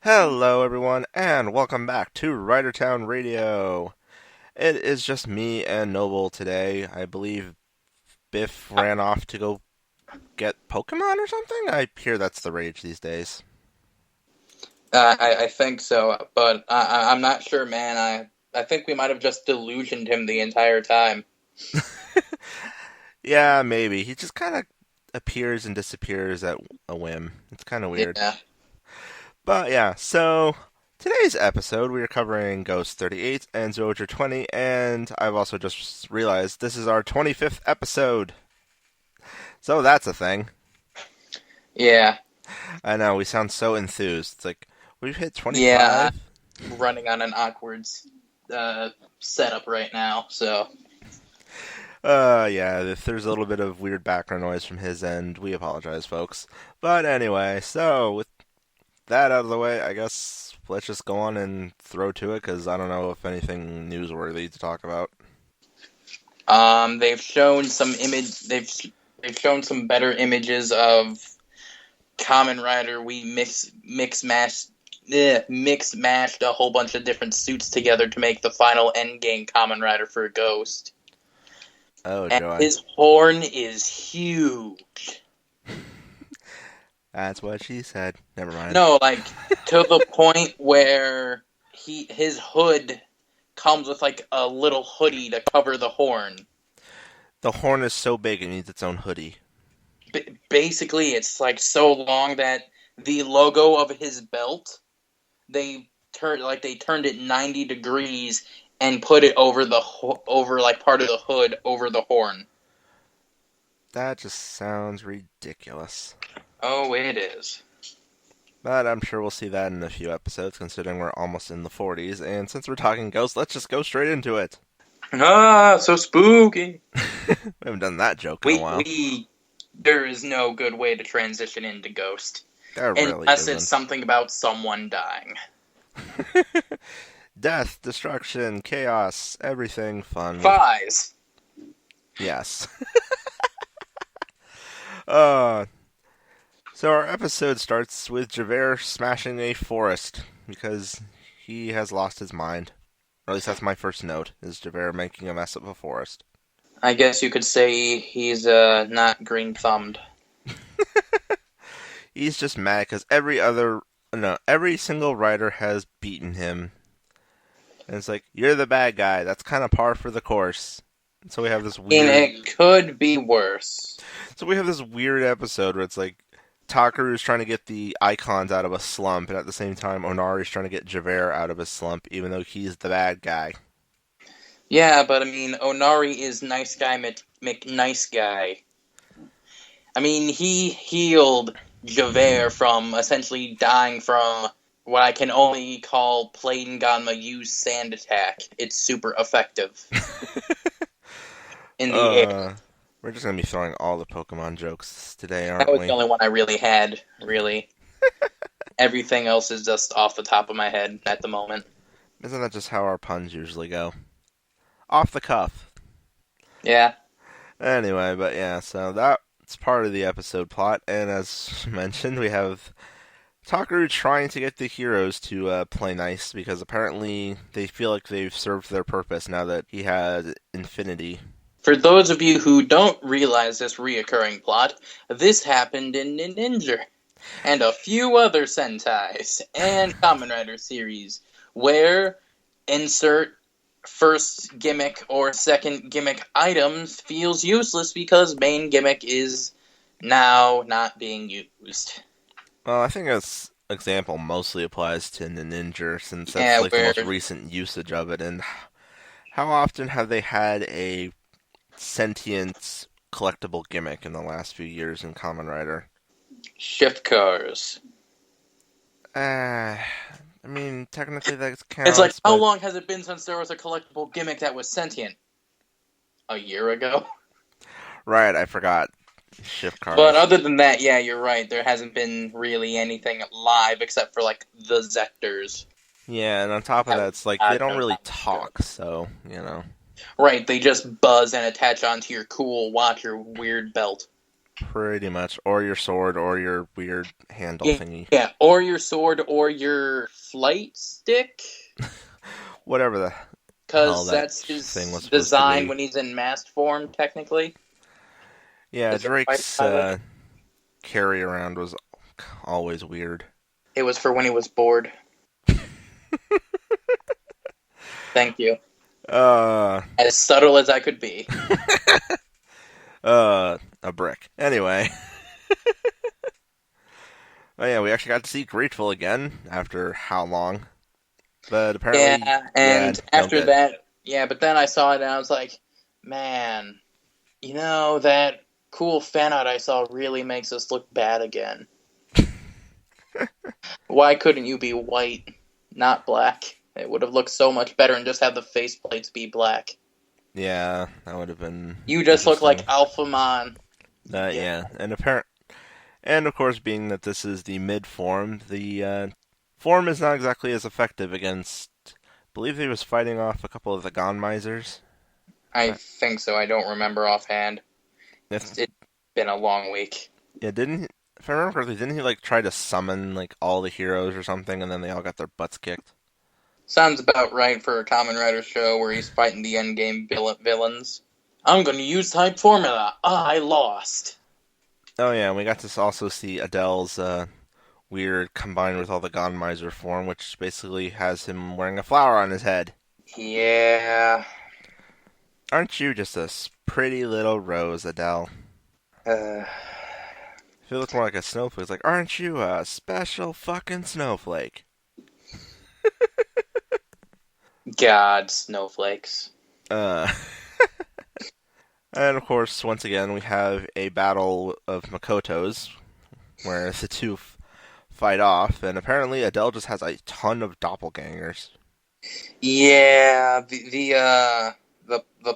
Hello, everyone, and welcome back to Ridertown Radio. It is just me and Noble today. I believe Biff ran off to go get Pokemon or something? I hear that's the rage these days. I think so, but I'm not sure, man. I think we might have just delusioned him the entire time. Yeah, maybe. He just kind of appears and disappears at a whim. It's kind of weird. Yeah. But yeah, so today's episode we are covering Ghost 38 and Zyuogher 20, and I've also just realized this is our 25th episode. So that's a thing. Yeah. I know, we sound so enthused. It's like, we've hit 25? Yeah, I'm running on an awkward setup right now, so. Yeah, if there's a little bit of weird background noise from his end, we apologize, folks. But anyway, so with that out of the way, I guess let's just go on and throw to it, because I don't know if anything newsworthy to talk about. They've shown some they've shown some better images of Kamen Rider. We mix mashed a whole bunch of different suits together to make the final endgame Kamen Rider for Ghost. Oh, And joy. his horn is huge. That's what she said. Never mind. No, like, to the point where his hood comes with, like, a little hoodie to cover the horn. The horn is so big it needs its own hoodie. Basically, it's, like, so long that the logo of his belt, they turned it 90 degrees and put it over part of the hood over the horn. That just sounds ridiculous. Oh, it is. But I'm sure we'll see that in a few episodes, considering we're almost in the 40s. And since we're talking ghosts, let's just go straight into it. Ah, so spooky. We haven't done that joke in a while. There is no good way to transition into Ghost. There really Unless isn't. it's something about someone dying. Death, destruction, chaos, everything fun. Fies. Yes. So our episode starts with Zyuogher smashing a forest because he has lost his mind. Or at least that's my first note, is Zyuogher making a mess of a forest. I guess you could say he's not green-thumbed. He's just mad because every single rider has beaten him. And it's like, you're the bad guy. That's kind of par for the course. And so we have this weird... And it could be worse. So we have this weird episode where it's like, Takaru's trying to get the icons out of a slump, and at the same time, Onari's trying to get Zyuogher out of a slump, even though he's the bad guy. Yeah, but I mean, Onari is nice guy McNice guy. I mean, he healed Zyuogher from essentially dying from what I can only call plain Ganma use sand attack. It's super effective. In the air. We're just going to be throwing all the Pokemon jokes today, aren't That was we? the only one I really had, really. Everything else is just off the top of my head at the moment. Isn't that just how our puns usually go? Off the cuff. Yeah. Anyway, but yeah, so that's part of the episode plot, and as mentioned, we have Takaru trying to get the heroes to play nice, because apparently they feel like they've served their purpose now that he had Infinity. For those of you who don't realize this reoccurring plot, this happened in Ninja and a few other Sentais and Kamen Rider series, where insert first gimmick or second gimmick items feels useless because main gimmick is now not being used. Well, I think this example mostly applies to Ninja, since that's the most recent usage of it, and how often have they had a sentient collectible gimmick in the last few years in Kamen Rider? Shift cars. I mean, technically that counts. It's like, how long has it been since there was a collectible gimmick that was sentient? A year ago? Right, I forgot. Shift cars. But other than that, yeah, you're right. There hasn't been really anything live except for, like, the Zectors. Yeah, and on top of that, it's like, they don't really talk, so, Right, they just buzz and attach onto your cool watch or weird belt. Pretty much. Or your sword, or your weird handle Yeah, thingy. yeah, or your sword, or your flight stick, Whatever the hell because that that's thing was his supposed to design be. when he's in masked form, technically, Yeah, as a fighter Drake's pilot. carry around was always weird. It was for when he was bored. Thank you. Uh, As subtle as I could be. a brick. Anyway. Oh yeah, we actually got to see Grateful again after how long? But apparently, Yeah, yeah, and no after good. that, yeah, but then I saw it and I was like, man, that cool fan art I saw really makes us look bad again. Why couldn't you be white, not black? It would have looked so much better and just have the faceplates be black. Yeah, that would have been You just look like interesting. Alphamon. Get Yeah, and of course, being that this is the mid form, the form is not exactly as effective against. I believe he was fighting off a couple of the Gonmisers. I Uh, think so. I don't remember offhand. If It's been a long week. yeah, didn't he, if I remember correctly, didn't he like try to summon like all the heroes or something, and then they all got their butts kicked? Sounds about right for a Kamen Rider show where he's fighting the endgame villains. I'm gonna use type formula. I lost. Oh yeah, and we got to also see Adele's weird combined with all the Gonmiser form, which basically has him wearing a flower on his head. Yeah. Aren't you just a pretty little rose, Adele? Uh, If you look more like a snowflake, it's like, aren't you a special fucking snowflake? God, snowflakes. Uh, and of course, once again, we have a battle of Makotos, where the two fight off, and apparently Adele just has a ton of doppelgangers. Yeah, the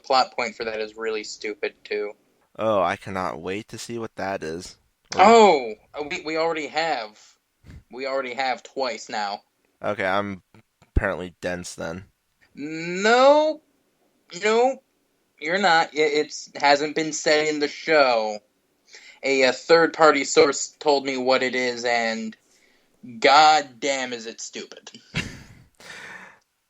plot point for that is really stupid too. Oh, I cannot wait to see what that is. Or, Oh, we already have. We already have twice now. okay, I'm apparently dense then. No, no, you're not. It hasn't been said in the show. A third-party source told me what it is, and god damn is it stupid.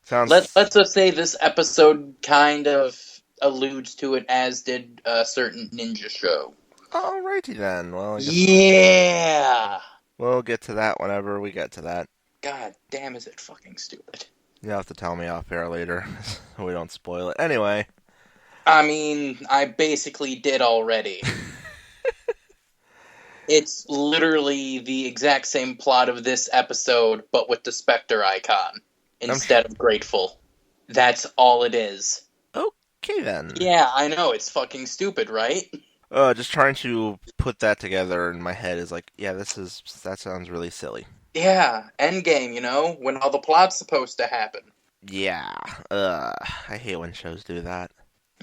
Sounds Let's just say this episode kind of alludes to it, as did a certain ninja show. alrighty then. Well, I guess Yeah! we'll get to that whenever we get to that. God damn is it fucking stupid. You'll have to tell me off air later so we don't spoil it. Anyway. I mean, I basically did already. It's literally the exact same plot of this episode, but with the Spectre icon instead of Grateful. That's all it is. Okay then. Yeah, I know, it's fucking stupid, right? Just trying to put that together in my head is like, yeah, that sounds really silly. Yeah, endgame, when all the plot's supposed to happen. Yeah. I hate when shows do that.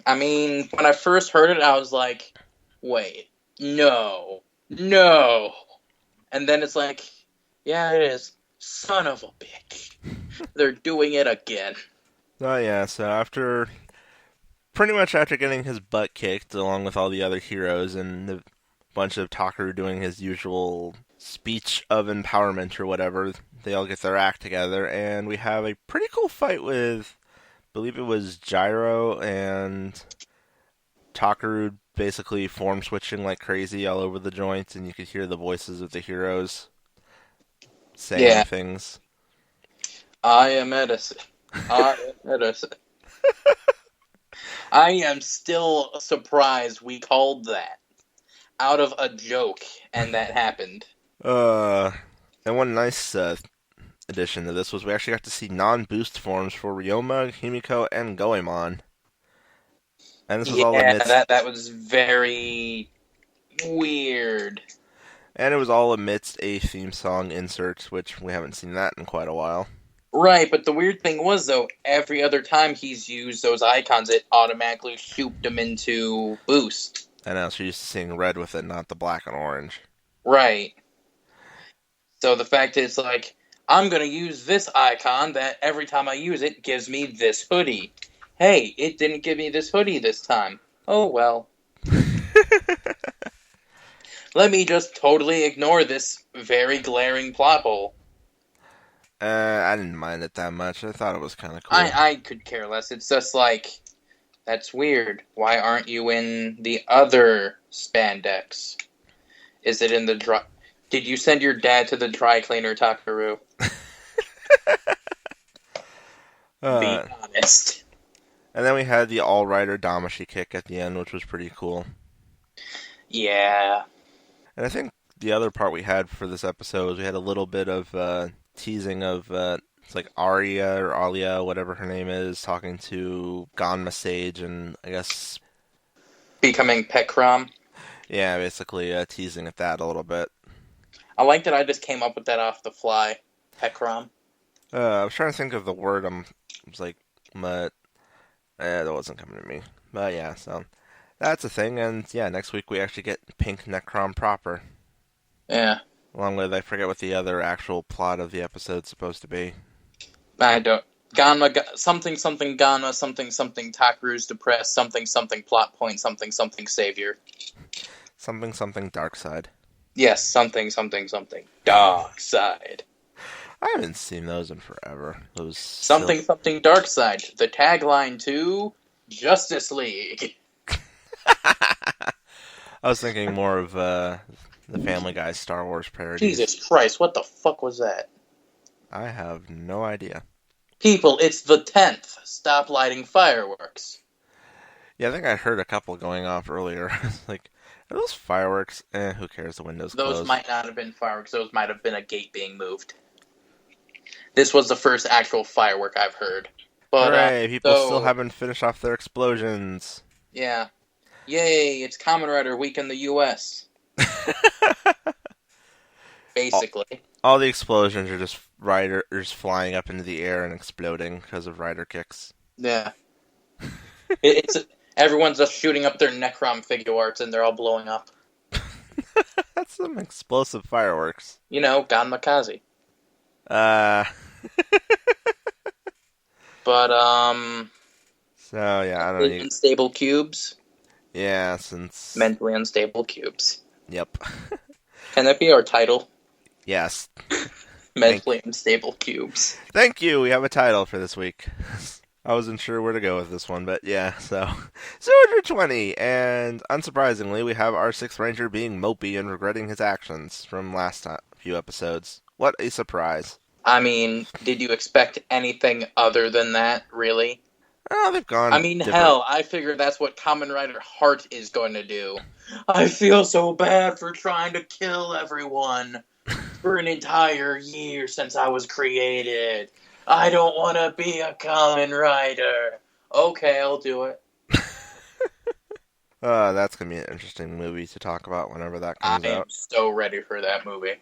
I mean, when I first heard it, I was like, wait, no. And then it's like, yeah, it is. Son of a bitch. They're doing it again. Oh yeah, so pretty much after getting his butt kicked along with all the other heroes and a bunch of Takaru doing his usual speech of empowerment or whatever, they all get their act together and we have a pretty cool fight with, I believe it was Gyro and Takaru basically form switching like crazy all over the joint, and you could hear the voices of the heroes saying Yeah. things. I am Edison. I am Edison. I am still surprised we called that out of a joke and that happened. Uh, and one nice addition to this was we actually got to see non-boost forms for Ryoma, Himiko, and Goemon. And this was all Yeah, amidst, that was very weird. and it was all amidst a theme song insert, which we haven't seen that in quite a while. Right, but the weird thing was, though, every other time he's used those icons, it automatically shooped him into boost. I know, so you're used to seeing red with it, not the black and orange. Right. So the fact is, like, I'm going to use this icon that every time I use it gives me this hoodie. Hey, it didn't give me this hoodie this time. Oh, well. let me just totally ignore this very glaring plot hole. I didn't mind it that much. I thought it was kind of cool. I could care less. It's just like, that's weird. Why aren't you in the other spandex? Is it in the dry... Did you send your dad to the dry cleaner, Takaru? Be honest. And then we had the all-rider Damashi kick at the end, which was pretty cool. Yeah. And I think the other part we had for this episode was we had a little bit of teasing of it's like Arya or Alia, whatever her name is, talking to Ganma Sage, and I guess Becoming Pekrom. yeah, basically teasing at that a little bit. I like that I just came up with that off the fly. Pekrom. I was trying to think of the word. I was like, but that wasn't coming to me. But yeah, so that's a thing. And yeah, next week we actually get Pink Necrom proper. Yeah. Along with, I forget what the other actual plot of the episode's supposed to be. I don't. Ganma, something Ganma, something Takaru's depressed, something plot point, something savior. Something dark side. Yes, something dark side. I haven't seen those in forever. Those something dark side. The tagline to Justice League. I was thinking more of the Family Guy's Star Wars parodies. Jesus Christ, what the fuck was that? I have no idea. People, it's the 10th. Stop lighting fireworks. Yeah, I think I heard a couple going off earlier. Like, are those fireworks? Who cares? The window's closed. Those might not have been fireworks. Those might have been a gate being moved. This was the first actual firework I've heard. But, hooray, people still haven't finished off their explosions. Yeah. Yay, it's Kamen Rider Week in the U.S. Basically. All the explosions are just riders flying up into the air and exploding because of rider kicks. Yeah. Everyone's just shooting up their Necrom figure arts and they're all blowing up. That's some explosive fireworks. You know, Ganmakaze. But, So, yeah, I don't know. Unstable cubes? Yeah, since... Mentally unstable cubes. Yep. Can that be our title? Yes. Mentally unstable cubes. Thank you, we have a title for this week. I wasn't sure where to go with this one, but yeah, so... Zyuogher 20, and unsurprisingly, we have our 6th Ranger being mopey and regretting his actions from last few episodes. What a surprise. I mean, did you expect anything other than that, really? Oh, they've gone hell, I figure that's what Kamen Rider Heart is going to do. I feel so bad for trying to kill everyone for an entire year since I was created. I don't want to be a Kamen Rider. Okay, I'll do it. That's going to be an interesting movie to talk about whenever that comes out. I am so ready for that movie.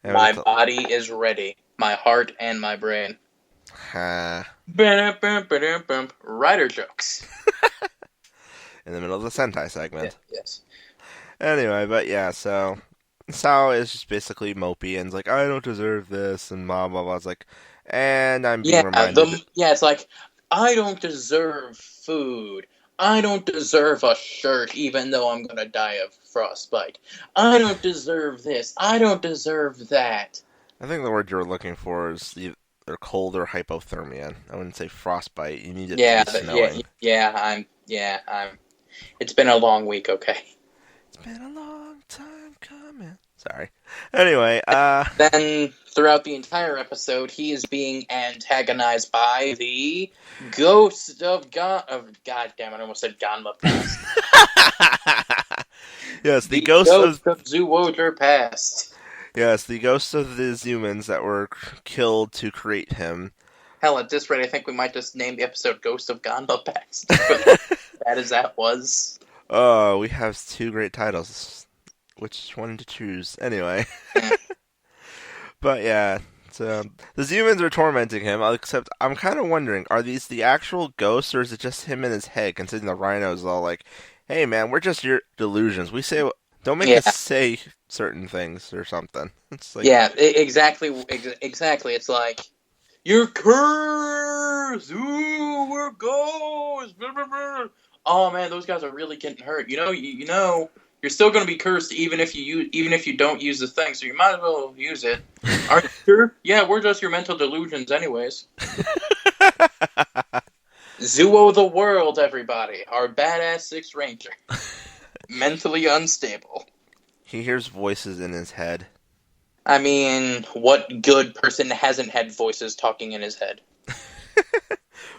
My body is ready. My heart and my brain. Rider jokes. In the middle of the Sentai segment. Yeah, yes. Anyway, but yeah, so Sao is just basically mopey and is like, I don't deserve this, and blah, blah, blah. It's like, and I'm being reminded. It's like, I don't deserve food. I don't deserve a shirt, even though I'm going to die of frostbite. I don't deserve this. I don't deserve that. I think the word you're looking for is either cold or hypothermia. I wouldn't say frostbite. You need it to be snowing. I'm. It's been a long week, okay? It's been a long time coming. Sorry. Anyway, Then, throughout the entire episode, he is being antagonized by the Ghost of God damn it, I almost said Ganma Past. Yes, the ghost of Zyuogher Past. Yes, the ghosts of the humans that were killed to create him. Hell, at this rate, I think we might just name the episode Ghost of Ganma Past. Bad as that was. Oh, we have 2 great titles. Which one to choose? Anyway. But yeah, so the humans are tormenting him, except I'm kind of wondering, are these the actual ghosts, or is it just him in his head, considering the rhino's all like, hey man, we're just your delusions. We say, don't make us say certain things or something. It's like, yeah, exactly. It's like, you're cursed! Ooh, we're ghosts! Blah, blah, blah. Oh man, those guys are really getting hurt. You know, You're still going to be cursed even if you don't use the thing. So you might as well use it. Are you sure? Yeah, we're just your mental delusions, anyways. Zuo the World, everybody. Our badass Sixth Ranger. Mentally unstable. He hears voices in his head. I mean, what good person hasn't had voices talking in his head?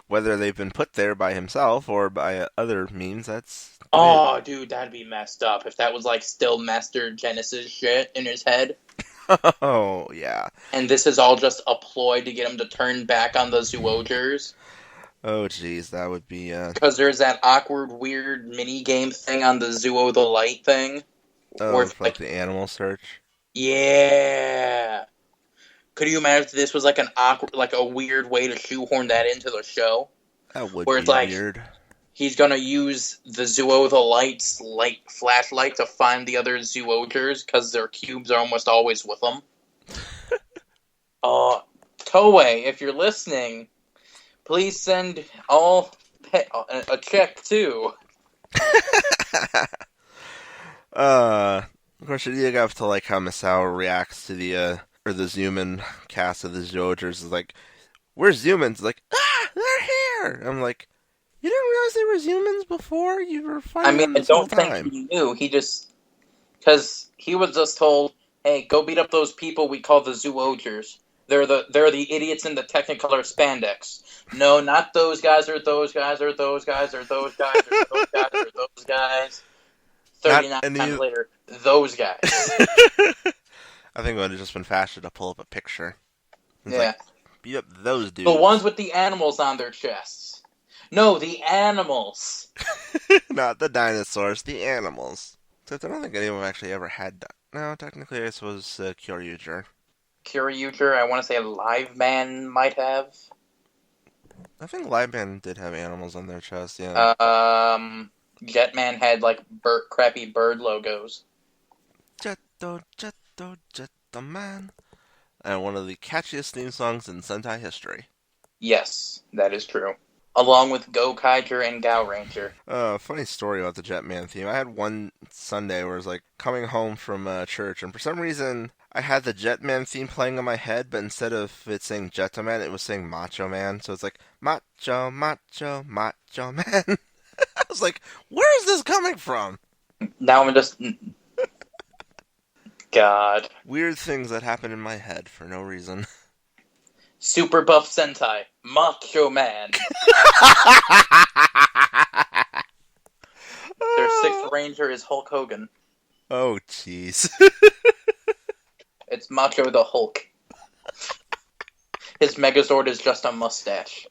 Whether they've been put there by himself or by other means, that's debate. Oh, dude, that'd be messed up if that was like still Master Genesis shit in his head. Oh, yeah. And this is all just a ploy to get him to turn back on the Zyuoghers. Oh, jeez, that would be, Because there's that awkward, weird mini-game thing on the Zuo the Light thing. oh, Where, like the animal search. yeah. Could you imagine if this was like an awkward, like a weird way to shoehorn that into the show? That would Where be it's like, weird. he's gonna use the Zuo the Light's light flashlight to find the other Zyuoghers because their cubes are almost always with them. Toei, if you're listening, please send a check too. Of course, you have to like how Masao reacts to the the Zuman cast of the Zyogers. Is like, where's Zumans? Like, they're here. I'm like, you didn't realize they were Zumans before? You were I fighting mean, them I this whole don't think time. he knew. He just because he was just told, "Hey, go beat up those people we call the Zyuoghers. They're the idiots in the Technicolor spandex. No, not those guys or those guys or those guys or those guys or those guys or those guys." 39 times later, those guys. I think it would have just been faster to pull up a picture. It's Yeah. like, beat up those dudes. The ones with the animals on their chests. No, the animals. Not the dinosaurs, the animals. Except I don't think anyone actually ever had that. No, technically this was Kyoryuger. Kyoryuger, I want to say Live Man might have. I think Liveman did have animals on their chest, yeah. Jetman had like crappy bird logos. Jetto, Man. And one of the catchiest theme songs in Sentai history. Yes, that is true. Along with Gokaiger and Gao Ranger. Funny story about the Jetman theme. I had one Sunday where I was like coming home from church, and for some reason I had the Jetman theme playing in my head, but instead of it saying Jetoman, it was saying Macho Man. So it's like Macho, Macho, Macho Man. I was like, where is this coming from? Now I'm just... God. Weird things that happen in my head for no reason. Super Buff Sentai. Macho Man. Their sixth ranger is Hulk Hogan. Oh, jeez. It's Macho the Hulk. His Megazord is just a mustache.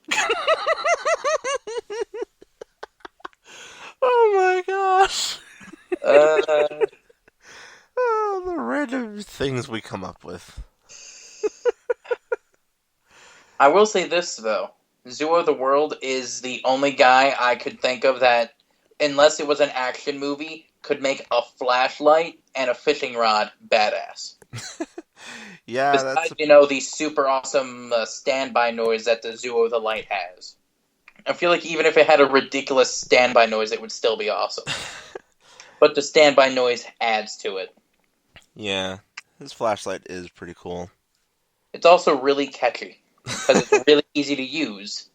Oh my gosh. The random things we come up with. I will say this, though. Zuo the World is the only guy I could think of that, unless it was an action movie, could make a flashlight and a fishing rod badass. Yeah, Besides, the super awesome standby noise that the Zuo the Light has. I feel like even if it had a ridiculous standby noise, it would still be awesome. But the standby noise adds to it. Yeah, his flashlight is pretty cool. It's also really catchy, because it's really easy to use.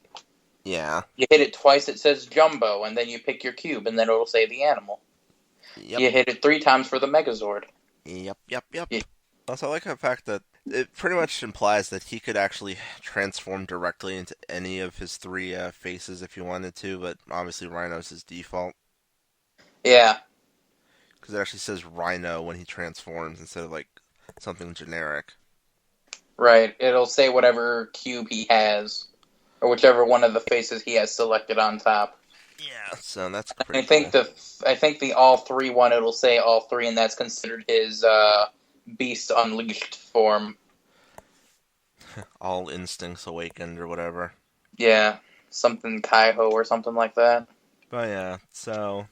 Yeah. You hit it twice, it says Jumbo, and then you pick your cube, and then it'll say the animal. Yep. You hit it 3 times for the Megazord. Yep. Yeah. Also, I like the fact that it pretty much implies that he could actually transform directly into any of his 3 faces if he wanted to, but obviously Rhino's his default. Yeah. Because it actually says Rhino when he transforms instead of, like, something generic. Right. It'll say whatever cube he has, or whichever one of the faces he has selected on top. Yeah, so that's pretty cool. I think the all 3 one, it'll say all 3, and that's considered his Beast Unleashed form. All instincts awakened or whatever. Yeah, something Kaiho or something like that. But yeah, so...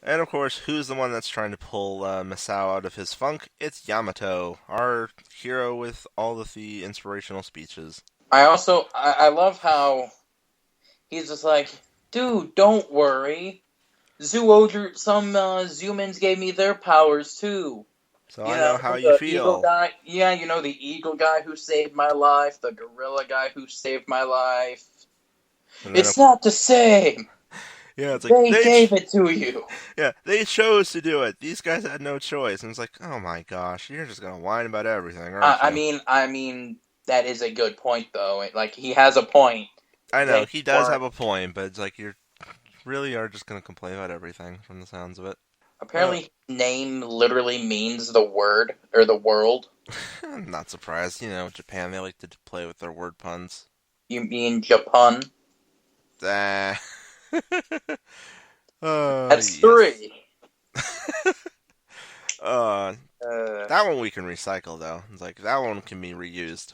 And of course, who's the one that's trying to pull Masao out of his funk? It's Yamato, our hero with all of the inspirational speeches. I love how he's just like, dude, don't worry. Zyuogher, some Zoomans gave me their powers too. So You I know, know how you the eagle feel. guy. Yeah, you know, the eagle guy who saved my life, the gorilla guy who saved my life. And then, It's not the same. yeah, it's like They gave it to you. yeah, they chose to do it. These guys had no choice. And it's like, oh my gosh, you're just gonna whine about everything, aren't you? I mean, that is a good point, though. Like, he has a point. I know They he does weren't. have a point, but it's like you're really are just gonna complain about everything from the sounds of it. Uh, Apparently, his name literally means the word, or the world. I'm not surprised. You know, Japan, they like to play with their word puns. You mean Japan? Ah. That's Yes. three. Uh, Uh, that one we can recycle though. It's like that one can be reused.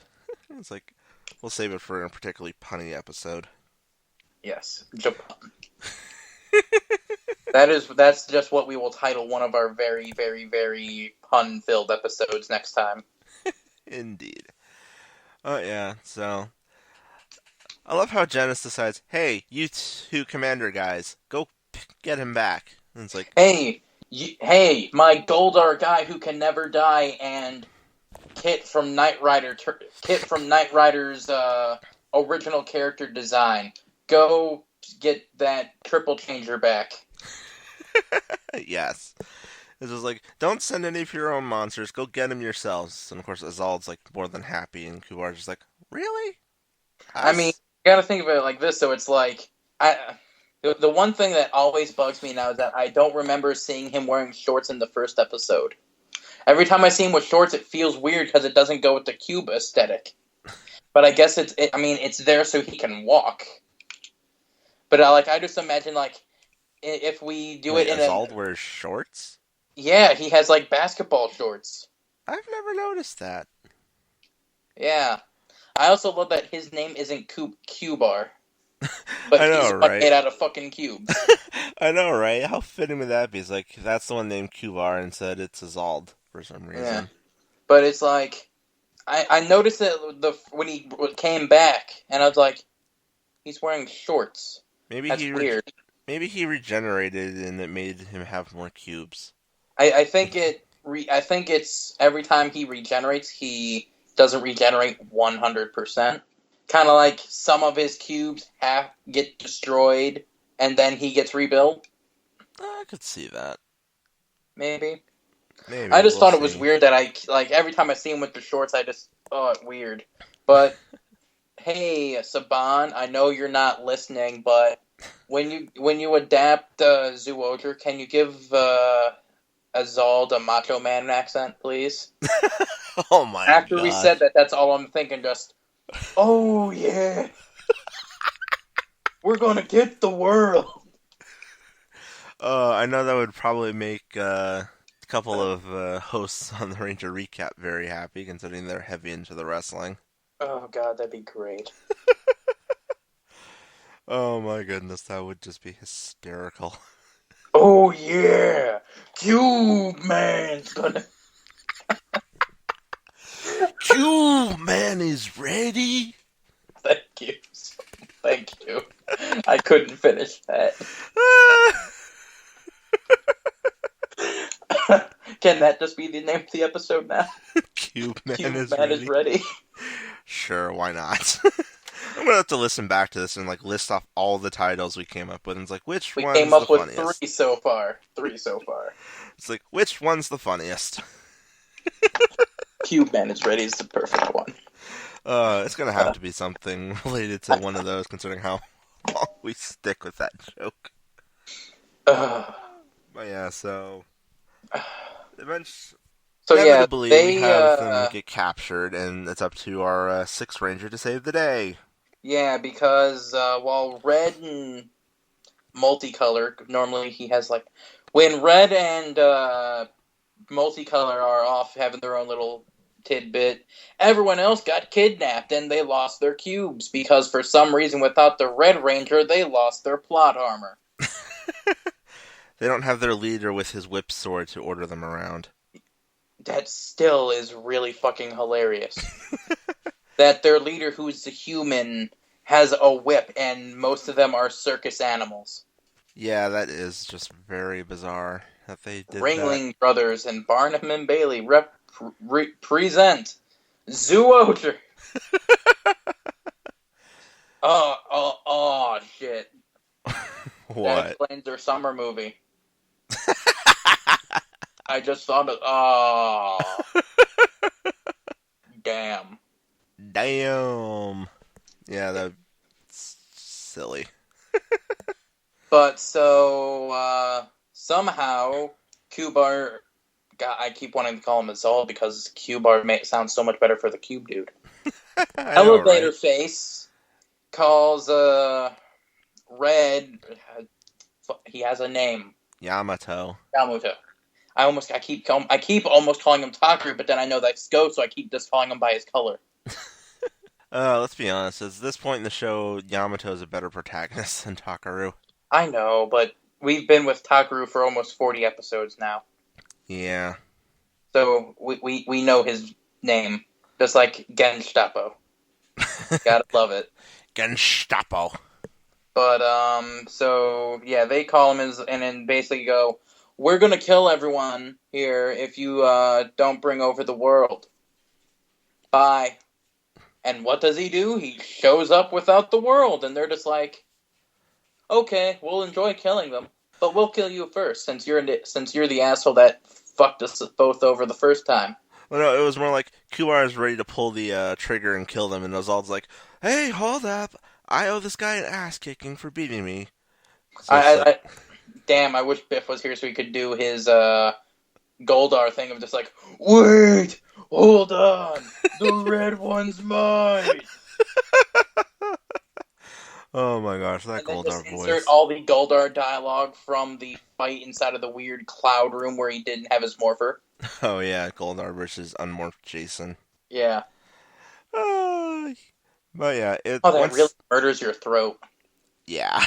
It's like we'll save it for a particularly punny episode. yes, Japan. That's just what we will title one of our very, very, very pun-filled episodes next time. Indeed. Oh yeah. So I love how Janice decides, "Hey, you two commander guys, go get him back." And it's like, Hey, my Goldar guy who can never die, and Kit from Knight Rider's original character design. Go get that triple changer back. yes. It's just like, don't send any of your own monsters. Go get them yourselves. And of course, Azald's like more than happy, and Kubar's just like, really? I mean, Us? you gotta think of it like this. So it's like the one thing that always bugs me now is that I don't remember seeing him wearing shorts in the first episode. Every time I see him with shorts, it feels weird because it doesn't go with the cube aesthetic. But I guess I mean, it's there so he can walk. But I just imagine like if we do Wait, it in a Azald wears shorts? yeah, he has like basketball shorts. I've never noticed that. Yeah, I also love that his name isn't Cubar, but I he's know, right? made out of fucking cubes. I know, right? How fitting would that be? It's like, that's the one named Kubar and said it's Azald for some Yeah, reason. but it's like I noticed that when he came back, and I was like, he's wearing shorts. Maybe That's he weird. maybe he regenerated and it made him have more cubes. I think I think it's every time he regenerates, he doesn't regenerate 100%. Kind of like some of his cubes get destroyed, and then he gets rebuilt. I could see that. Maybe. Maybe I just we'll thought it was see. weird that every time I see him with the shorts, I just it weird. But hey, Saban, I know you're not listening, but when you adapt Zyuogher, can you give Azald a Macho Man accent, please? Oh my After we said gosh. that, that's all I'm thinking. Just oh yeah, we're gonna get the world. I know that would probably make a couple of hosts on the Ranger recap very happy, considering they're heavy into the wrestling. Oh god, that'd be great. Oh my goodness, that would just be hysterical. Oh yeah, CUBEMAN's gonna. CUBEMAN is ready. Thank you. Thank you. I couldn't finish that. Can that just be the name of the episode now? CUBEMAN is CUBEMAN is ready. ready. Sure, why not? I'm gonna have to listen back to this and like list off all the titles we came up with, and it's like which We came one's the up with funniest? three so far. Three so far. It's like which one's the funniest? CUBEMAN is ready is the perfect one. It's gonna have to be something related to one of those, considering how long we stick with that joke. Uh, But yeah, so eventually, so yeah, inevitably, we have them get captured, and it's up to our sixth ranger to save the day. yeah, because while Red and Multicolor, normally he has like when Red and Multicolor are off having their own little tidbit, everyone else got kidnapped and they lost their cubes because for some reason without the Red Ranger they lost their plot armor. They don't have their leader with his whip sword to order them around. That still is really fucking hilarious. That their leader, who's a human, has a whip and most of them are circus animals. Yeah, that is just very bizarre that they did that. Ringling Brothers and Barnum and Bailey present Zyuogher. Oh, shit. That What? explains their summer movie. I just thought of. Oh, damn. Damn. Yeah, that's silly. But so, somehow, Cubar. God, I keep wanting to call him a Zol because Cubar sounds so much better for the Cube dude. I know, Elevator right? Face calls, Red. He has a name. Yamato. Yamato. I keep almost calling him Takaru, but then I know that's Ghost, so I keep just calling him by his color. Let's be honest. At this point in the show, Yamato is a better protagonist than Takaru. I know, but we've been with Takaru for almost 40 episodes now, Yeah. so we know his name, just like Genstapo. Gotta love it. Gestapo. But so yeah, they call him and then basically go, "We're gonna kill everyone here if you don't bring over the world." Bye. And what does he do? He shows up without the world, and they're just like, "Okay, we'll enjoy killing them, but we'll kill you first, since you're the asshole that fucked us both over the first time." Well, no, it was more like Kumar is ready to pull the trigger and kill them, and Ozald's like, "Hey, hold up! I owe this guy an ass kicking for beating me." So it's like, I damn, I wish Biff was here so he could do his Goldar thing of just like, "Wait, hold on, the red one's mine." oh my gosh, that And then just Goldar insert voice. all the Goldar dialogue from the fight inside of the weird cloud room where he didn't have his morpher. Oh yeah, Goldar versus unmorphed Jason. Yeah. Uh, but yeah, it Oh, that really once murders your throat. yeah.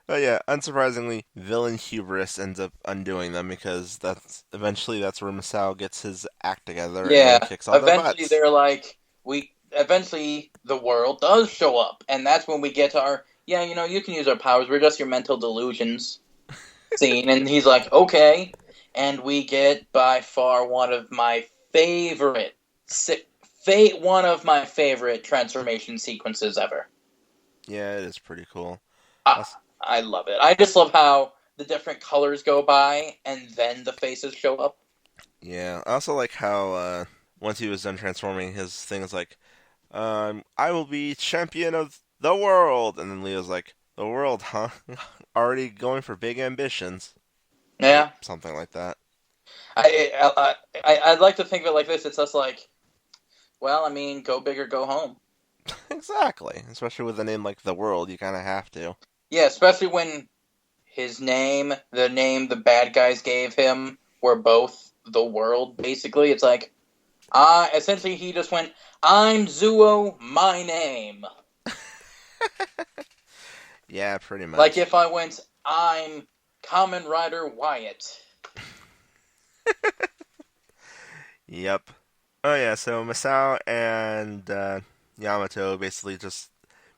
But yeah, unsurprisingly, villain hubris ends up undoing them because that's where Masao gets his act together and Yeah. kicks all their butts. Eventually the world does show up, and that's when we get our, yeah, you can use our powers, we're just your mental delusions scene, and he's like, okay, and we get by far one of my favorite transformation sequences ever. Yeah, it is pretty cool. I, Also, I love it. I just love how the different colors go by, and then the faces show up. yeah, I also like how once he was done transforming, his thing is like, I will be champion of the world, and then Leo's like, the world, huh? Already going for big ambitions, Yeah. something like that. I'd like to think of it like this. It's just like, well, I mean, go big or go home. Exactly, especially with a name like the world, you kind of have to. Yeah, especially when the name the bad guys gave him, were both the world, basically. It's like, essentially he just went, I'm Zuo, my name. Yeah, pretty Like much. if I went, I'm Kamen Rider Wyatt. Yep. Oh yeah, so Masao and Yamato basically just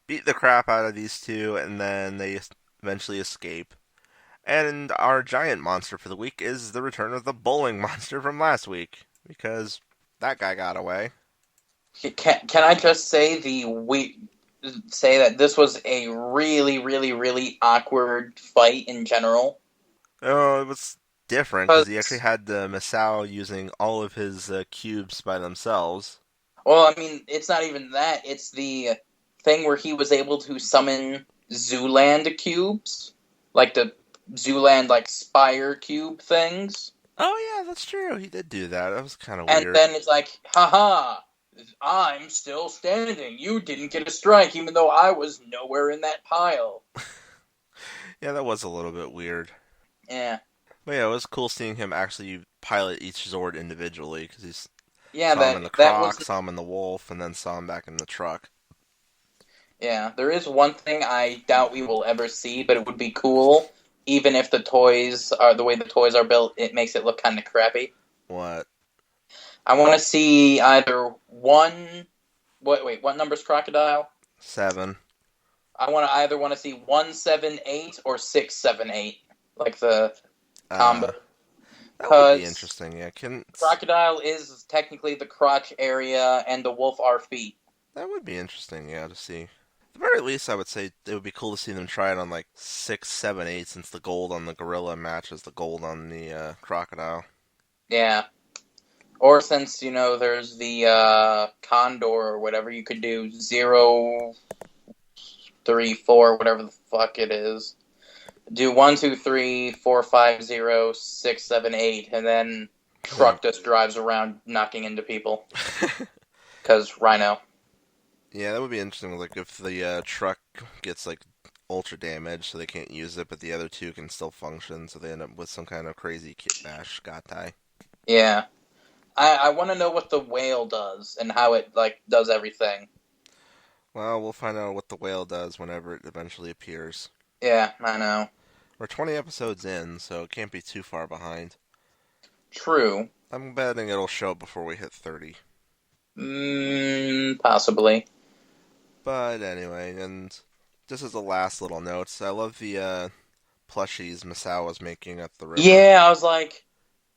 beat the crap out of these two, and then they eventually escape. And our giant monster for the week is the return of the bowling monster from last week, because that guy got away. Can I just say that this was a really, really, really awkward fight in general? Oh, it was different because he actually Because, had the Masao using all of his cubes by themselves. well, I mean, it's not even that. It's the thing where he was able to summon Zooland cubes, like the Zooland like Spire cube things, Oh yeah, that's true. He did do that. That was kind of and weird. then it's like, haha, I'm still standing. You didn't get a strike, even though I was nowhere in that pile. Yeah, that was a little bit weird. Yeah, But yeah, it was cool seeing him actually pilot each Zord individually because yeah, saw him that in the that was Croc, saw him in the Wolf, and then saw him back in the truck. Yeah, there is one thing I doubt we will ever see, but it would be cool. Even if the way the toys are built, it makes it look kind of crappy. What? I want to see either one. Wait, what number's Crocodile? 7. I want to either want to see 178 or 678, like the combo, Uh, that would be because interesting. Yeah, can crocodile is technically the crotch area and the wolf are feet. that would be interesting. Yeah, to see. At the very least, I would say it would be cool to see them try it on like 6, 7, 8, since the gold on the gorilla matches the gold on the crocodile. Yeah. Or since, there's the condor or whatever, you could do 0, 3, 4, whatever the fuck it is. Do 1, 2, 3, 4, 5, 0, 6, 7, 8, and then Yeah. truck just drives around knocking into people. Because Rhino. Yeah, that would be interesting. Like if the truck gets like ultra damage, so they can't use it, but the other two can still function, so they end up with some kind of crazy kit bash gatai. Yeah. I want to know what the whale does and how it, does everything. Well, we'll find out what the whale does whenever it eventually appears. Yeah, I know. We're 20 episodes in, so it can't be too far behind. True. I'm betting it'll show up before we hit 30. Possibly. But anyway, and just as a last little note, I love the plushies Masao was making at the river. Yeah, I was like,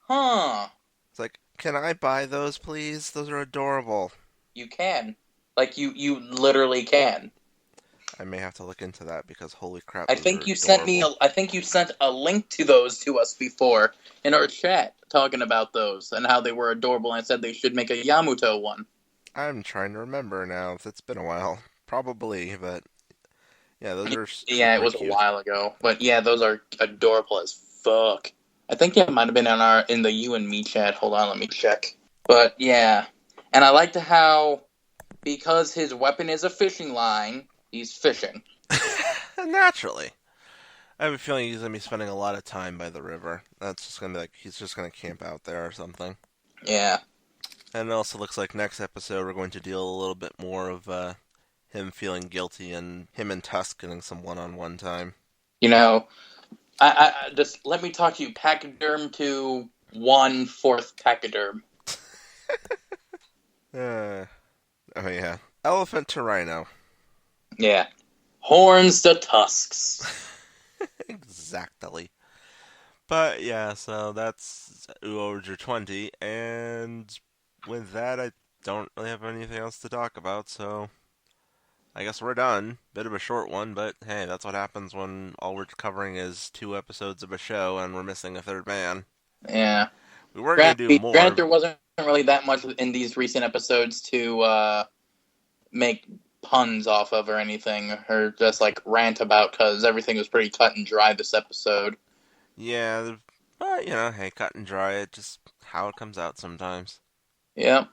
huh. It's like, can I buy those, please? Those are adorable. You can. You literally can. I may have to look into that because holy crap, I those are think you sent me. adorable. I think you sent a link to those to us before in our chat, talking about those and how they were adorable. And I said they should make a Yamuto one. I'm trying to remember now. It's been a while. Probably, but yeah, those are Yeah, it super was a cute. while ago, but yeah, those are adorable as fuck. I think it might have been in the you and me chat. Hold on, let me check. But yeah, and I liked how because his weapon is a fishing line, he's fishing. Naturally. I have a feeling he's gonna be spending a lot of time by the river. That's just gonna be like he's just gonna camp out there or something. Yeah, And it also looks like next episode we're going to deal a little bit more of him feeling guilty and him and Tusk getting some one-on-one time. you know, I just let me talk to you. Pachyderm to 1/4 pachyderm. Uh, oh yeah, elephant to rhino. Yeah, horns to tusks. Exactly. But yeah, so that's Zyuogher 20, and with that, I don't really have anything else to talk about. So I guess we're done. Bit of a short one, but hey, that's what happens when all we're covering is 2 episodes of a show and we're missing a third man. Yeah. We were gonna do Granted, more. there wasn't really that much in these recent episodes to make puns off of or anything, or just rant about, because everything was pretty cut and dry this episode. Yeah, but hey, cut and dry. It just how it comes out sometimes. Yep.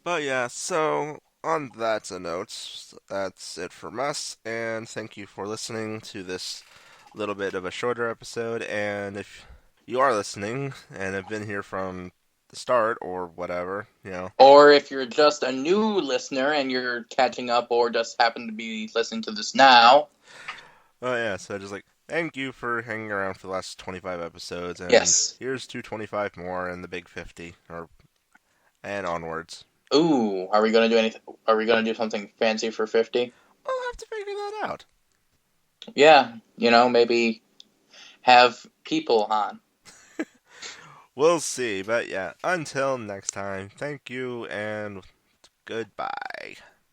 But yeah, so on that note, that's it from us, and thank you for listening to this little bit of a shorter episode. And if you are listening and have been here from the start or whatever. Or if you're just a new listener and you're catching up, or just happen to be listening to this now, Oh yeah, so just like thank you for hanging around for the last 25 episodes, and yes. here's to 25 more and the big 50, or and onwards. Ooh, are we gonna do anything? Are we gonna do something fancy for 50? I'll have to figure that out. Yeah, maybe have people on. We'll see, but yeah, until next time, thank you and goodbye.